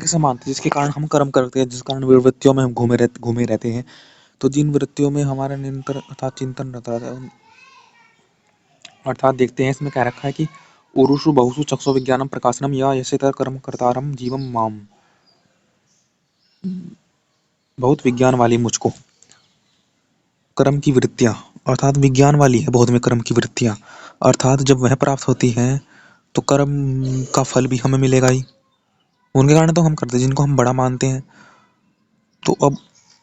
ऐसा मानते हैं जिसके कारण हम कर्म करते हैं, जिस कारण वृत्तियों में हम घूमे रहते हैं। तो जिन वृत्तियों में हमारा निरंतर अर्थात चिंतन रहता है, अर्थात देखते हैं इसमें क्या रखा है कि उरुषु बहुषु चक्षु विज्ञानम प्रकाशनम या यसे कर्म कर्तारम जीवम माम, बहुत विज्ञान वाली मुझको कर्म की वृत्तियां, अर्थात विज्ञान वाली है बहुत में कर्म की वृत्तियां, अर्थात जब वह प्राप्त होती हैं तो कर्म का फल भी हमें मिलेगा ही। उनके कारण तो हम करते हैं जिनको हम बड़ा मानते हैं। तो अब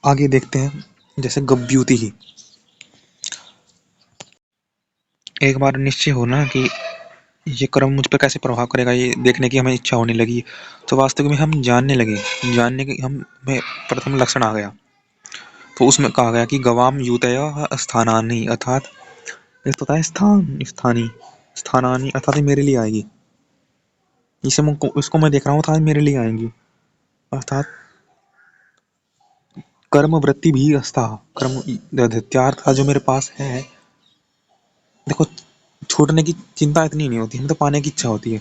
आगे देखते हैं, जैसे गव्यूति ही एक बार निश्चय होना कि ये कर्म मुझ पर कैसे प्रभाव करेगा, ये देखने की हमें इच्छा होने लगी। तो वास्तविक में हम जानने लगे, जानने की हमें प्रथम लक्षण आ गया। तो उसमें कहा गया कि गवाम यूतया स्थानानि, अर्थात एक तो होता है स्थान, स्थानी, स्थानानि अर्थात मेरे लिए आएगी। इसको मैं देख रहा हूँ अर्थात मेरे लिए आएंगी, अर्थात कर्म वृत्ति भी अस्था, कर्म दैत्यार्थ जो मेरे पास है। देखो, छूटने की चिंता इतनी नहीं होती, हमें तो पाने की इच्छा होती है।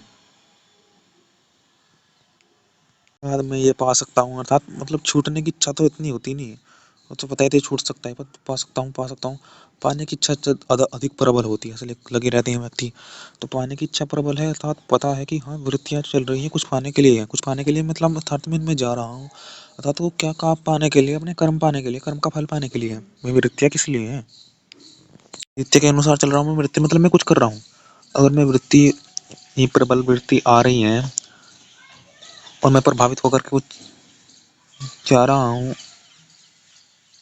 बाद में ये पा सकता हूँ, अर्थात मतलब छूटने की इच्छा तो इतनी होती नहीं है। वो तो पता है छूट सकता है, पर पा सकता हूँ, पा सकता हूँ। पाने की इच्छा अधिक प्रबल होती है, इसलिए लगे रहते हैं व्यक्ति। तो पाने की इच्छा प्रबल है, अर्थात पता है कि हाँ वृत्तियाँ चल रही हैं, कुछ पाने के लिए है, कुछ पाने के लिए, मतलब अर्थात मैं इनमें जा रहा हूँ। अर्थात वो क्या काम पाने के लिए, अपने कर्म पाने के लिए, कर्म का फल पाने के लिए है। मैं वृत्तियाँ किस लिए है, वृत्ति के अनुसार चल रहा हूँ मैं, वृत्ति मतलब मैं कुछ कर रहा हूँ। अगर मैं वृत्ति ही प्रबल वृत्ति आ रही है और मैं प्रभावित होकर के कुछ जा रहा हूँ,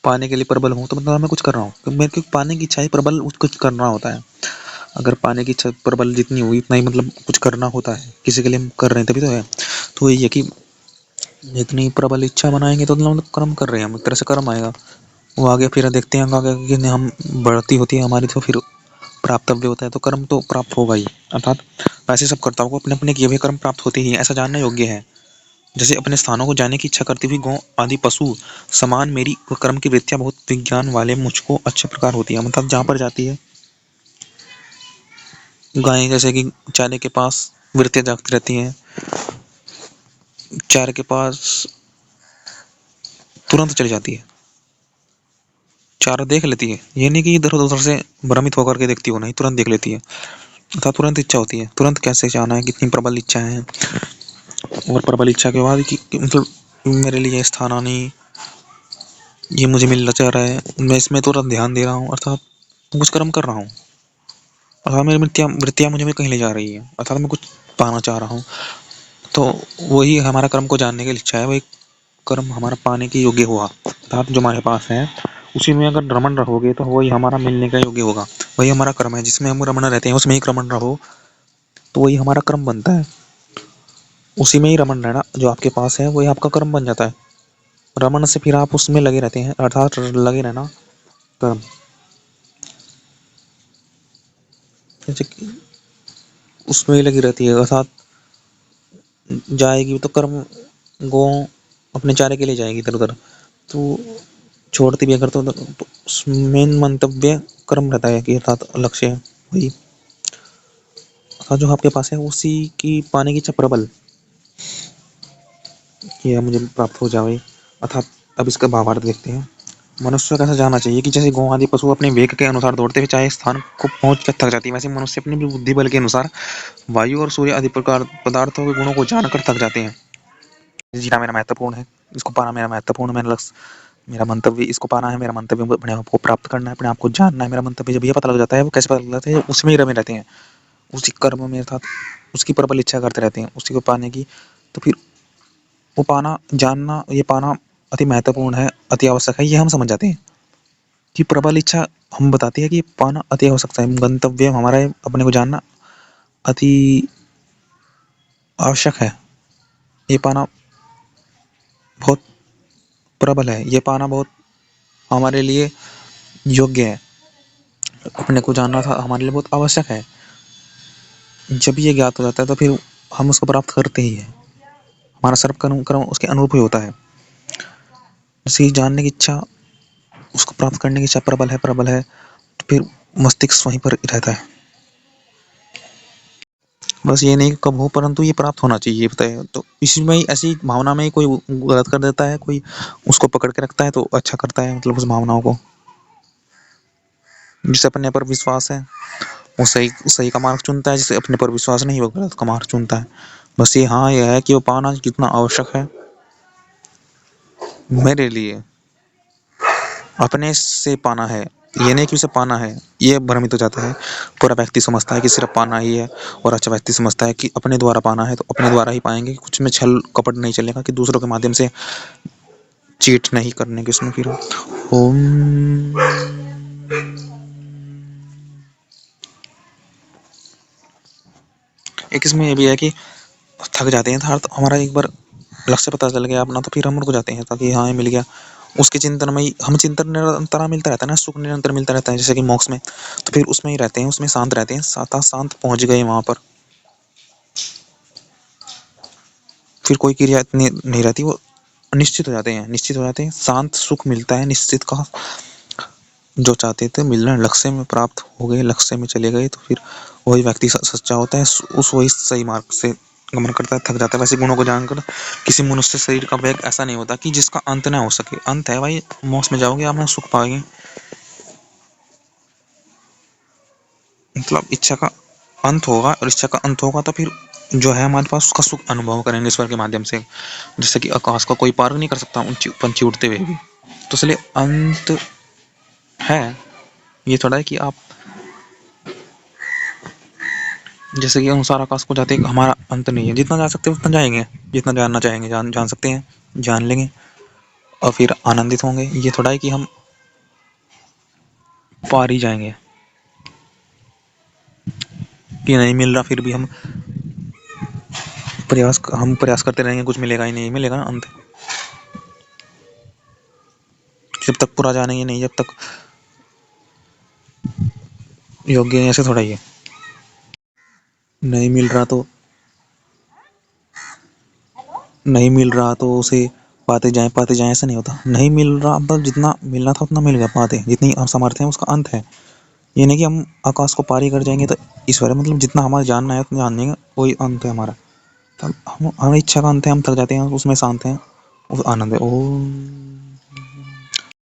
पाने के लिए प्रबल हूँ, तो मतलब मैं कुछ कर रहा हूँ, मेरे को पाने की इच्छा ही प्रबल कुछ करना होता है। अगर पाने की इच्छा प्रबल जितनी हुई उतना ही मतलब कुछ करना होता है, किसी के लिए हम कर रहे हैं तभी तो है। तो यही है कि जितनी प्रबल इच्छा बनाएंगे तो मतलब कर्म कर रहे हैं हम, एक तरह से कर्म आएगा। वो आगे फिर देखते हैं आगे कि हम बढ़ती होती है हमारी, तो फिर प्राप्तव्य होता है, तो कर्म तो प्राप्त होगा ही। अर्थात वैसे सब कर्ताओं को अपने अपने किए हुए कर्म प्राप्त होते ही हैं, ऐसा जानना योग्य है। जैसे अपने स्थानों को जाने की इच्छा करती हुई गौ आदि पशु समान मेरी कर्म की वृत्तियां बहुत विज्ञान वाले मुझको अच्छे प्रकार होती है। मतलब जहाँ पर जाती है गायें, जैसे कि चारे के पास वृत्तियां जागती रहती हैं, चारे के पास तुरंत चली जाती है, चारा देख लेती है, ये नहीं कि इधर उधर से भ्रमित होकर के देखती हो, नहीं, तुरंत देख लेती है। अर्थात तुरंत इच्छा होती है, तुरंत कैसे जाना है, कितनी प्रबल इच्छा है। और प्रबल इच्छा के बाद कि मतलब मेरे लिए स्थान आनी, ये मुझे मिलना चाह रहा है, मैं इसमें तुरंत ध्यान दे रहा हूँ, अर्थात कुछ कर्म कर रहा हूँ। अर्थात मेरी वृत्तियाँ मुझे में कहीं ले जा रही है, अर्थात मैं कुछ पाना चाह रहा हूँ। तो वही हमारा कर्म को जानने की इच्छा है, वही कर्म हमारा पाने के योग्य हुआ। अर्थात जो हमारे पास है उसी में अगर रमण रहोगे तो वही हमारा मिलने का योग्य होगा। वही हमारा कर्म है, जिसमें हम रमण रहते हैं उसमें ही रमण रहो, तो वही हमारा कर्म बनता है। उसी में ही रमण रहना जो आपके पास है वही आपका कर्म बन जाता है। रमण से फिर आप उसमें लगे रहते हैं, अर्थात लगे रहना कर्म। जैसे कि उसमें ही लगी रहती है, अर्थात जाएगी तो कर्म, गौ अपने चारे के लिए जाएगी इधर उधर, तो छोड़ती भी अगर तो मेन मंतव्य कर्म रहता है कि अर्थात लक्ष्य वही, अर्थात जो आपके पास है उसी की पाने की इच्छा प्रबल, कि मुझे प्राप्त हो जाए। अर्थात अब इसका भावार्थ देखते हैं। मनुष्य को ऐसा जानना चाहिए कि जैसे गौ आदि पशु अपने वेग के अनुसार दौड़ते हुए चाहे स्थान को पहुंच कर थक जाती है, वैसे मनुष्य अपनी बुद्धि बल के अनुसार वायु और सूर्य आदि प्रकार पदार्थों के गुणों को जानकर थक जाते हैं। जीना मेरा महत्वपूर्ण है, इसको पाना मेरा महत्वपूर्ण, मेरा लक्ष्य, मेरा मंतव्य इसको पाना है, मेरा मंतव्य अपने आप को प्राप्त करना है, अपने आप को जानना है, मेरा मंतव्य। जब ये पता लग जाता है, वो कैसे पता लग जाता है, उसमें ही रमे रहते हैं, उसी कर्म में, अर्थात उसकी प्रबल इच्छा करते रहते हैं उसी को पाने की। तो फिर वो पाना, जानना, ये पाना अति महत्वपूर्ण है, अति आवश्यक है, ये हम समझ जाते हैं कि प्रबल इच्छा हम बताती है कि पाना अति आवश्यक है, गंतव्य हमारा है, अपने को जानना अति आवश्यक है। ये पाना बहुत प्रबल है, ये पाना बहुत हमारे लिए योग्य है, अपने को जानना था हमारे लिए बहुत आवश्यक है। जब ये ज्ञात हो जाता है तो फिर हम उसको प्राप्त करते ही हैं, हमारा सर्व कर्म उसके अनुरूप ही होता है। जैसे जानने की इच्छा, उसको प्राप्त करने की इच्छा प्रबल है तो फिर मस्तिष्क वहीं पर रहता है। बस ये नहीं कि कब हो, परंतु ये प्राप्त होना चाहिए, बताए तो इसमें ही ऐसी भावना में ही कोई गलत कर देता है, कोई उसको पकड़ के रखता है तो अच्छा करता है, मतलब उस भावनाओं को। जिसे अपने पर विश्वास है वो सही सही का मार्ग चुनता है, जिसे अपने पर विश्वास नहीं वो गलत का मार्ग चुनता है। बस ये हाँ ये है कि वो पाना कितना आवश्यक है मेरे लिए, अपने से पाना है, ये नहीं कि उसे पाना है, ये भ्रमित हो जाता है। पूरा व्यक्ति समझता है कि सिर्फ पाना ही है, और अच्छा व्यक्ति समझता है कि अपने द्वारा पाना है तो अपने द्वारा ही पाएंगे, कुछ में छल कपट नहीं चलेगा, कि दूसरों के माध्यम से चीट नहीं करने की उसमें फिर। ओम। एक इसमें ये भी है कि थक जाते हैं था, तो हमारा एक बार लक्ष्य पता चल गया अपना, तो फिर हम रुक जाते हैं ताकि हाँ ये मिल गया, उसके चिंतन में ही हम चिंतन निरंतर मिलता रहता है ना, सुख निरंतर मिलता रहता है जैसे कि मोक्ष में, तो फिर उसमें ही रहते हैं, उसमें शांत रहते हैं, साता शांत पहुंच गए वहां पर, फिर कोई क्रिया इतनी नहीं रहती, वो निश्चित हो जाते हैं, निश्चित हो जाते हैं, शांत सुख मिलता है निश्चित का, जो चाहते थे मिलना, लक्ष्य में प्राप्त हो गए, लक्ष्य में चले गए, तो फिर वही व्यक्ति सच्चा होता है, उस वही सही मार्ग से गमन करता है, थक जाता है। वैसे गुणों को जानकर किसी मनुष्य शरीर का वेग ऐसा नहीं होता कि जिसका अंत ना हो सके, अंत है भाई, मोक्ष में जाओगे आप ना सुख पाओगे, मतलब इच्छा का अंत होगा, और इच्छा का अंत होगा तो फिर जो है हमारे पास उसका सुख अनुभव करेंगे ईश्वर के माध्यम से, जैसे कि आकाश का कोई पार नहीं कर सकता पंछी उड़ते हुए भी, तो इसलिए अंत है, ये थोड़ा है कि आप जैसे कि अनुसार आकाश को जाते हमारा अंत नहीं है, जितना जा सकते हैं उतना जाएंगे, जितना जानना चाहेंगे जान सकते हैं, जान लेंगे, और फिर आनंदित होंगे, ये थोड़ा है कि हम पार ही जाएंगे, कि नहीं मिल रहा फिर भी हम प्रयास करते रहेंगे, कुछ मिलेगा ही नहीं, मिलेगा ना अंत, जब तक पूरा जानेंगे नहीं, जब तक योग्य नहीं, ऐसे थोड़ा ही है, नहीं मिल रहा तो नहीं मिल रहा तो उसे पाते जाएं, ऐसा नहीं होता, नहीं मिल रहा मतलब जितना मिलना था उतना मिल गया, पाते जितनी सामर्थ्य है उसका अंत है, ये नहीं कि हम आकाश को पार ही कर जाएंगे तो ईश्वर है, मतलब जितना हमारा जानना है उतना जान लेंगे, वही अंत है हमारा, तब हम हमारी इच्छा का अंत है, हम थक जाते हैं उसमें शांत हैं, उस आनंद है। ओम।